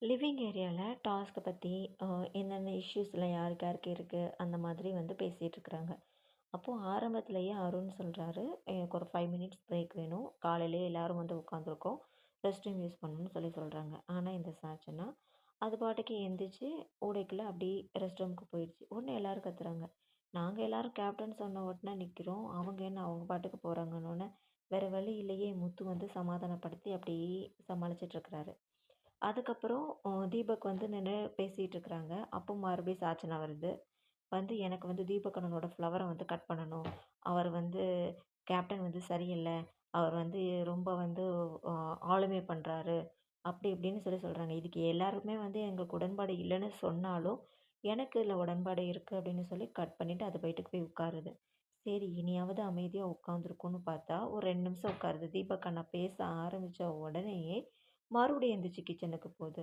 Living ஏரியால டாஸ்க்க பத்தி அ என்னென்ன இஷ்யூஸ்லாம் யாருக்கு யாருக்கு இருக்கு, அந்த மாதிரி வந்து பேசிட்டு இருக்கிறாங்க. அப்போ ஆரம்பத்திலேயே அருண் சொல்றாரு, "எனக்கு ஒரு 5 மினிட்ஸ் பிரேக் வேணும். காலையிலேயே எல்லாரும் வந்து உட்காந்துருக்கோம். ரெஸ்ட் ரூம் யூஸ் பண்ணணும்னு" சொல்லி சொல்றாங்க. ஆனா இந்த சாச்சனா, அது பாட்டுக்கு எந்திரிச்சு ஓடைக்குள்ள அப்படியே ரெஸ்ட் ரூமுக்கு போயிடுச்சு. உடனே எல்லாரும் கத்துறாங்க. நாங்க எல்லாரும் கேப்டன் சொன்ன உடனே நிக்கிறோம். அவங்க என்ன அவங்க பாட்டுக்கு போறாங்கன்னோனே, வேற வழி இல்லையே முத்து வந்து சமாதானப்படுத்தி அப்படியே சமாளிச்சுட்டு இருக்கிறாரு. அதுக்கப்புறம் தீபக் வந்து நின்னு பேசிட்டு இருக்கிறாங்க. அப்போ மறுபடியும் சாச்சனா வருது. வந்து எனக்கு வந்து தீபக் அண்ணனோட ஃப்ளவர வந்து கட் பண்ணணும். அவர் வந்து கேப்டன் வந்து சரியில்ல. அவர் வந்து ரொம்ப வந்து அ ஆளுமை பண்றாரு. அப்படி இப்படின்னு சொல்லி சொல்றாங்க. இதுக்கு எல்லாருமே வந்து எங்களுக்கு உடன்பாடு இல்லன்னு சொன்னாலும், எனக்கு இதுல உடன்பாடு இருக்கு அப்படின்னு சொல்லி கட் பண்ணிட்டு அது பாட்டுக்கு போய் உட்காருது. சரி இனியாவது அமைதியா உட்காந்துருக்கும்னு பார்த்தா, ஒரு 2 நிமிஷம் உட்காருது. தீபக் அண்ணா பேச ஆரம்பிச்ச உடனேயே மறுபடியும் எந்திரிச்சு கிச்சனுக்கு போது.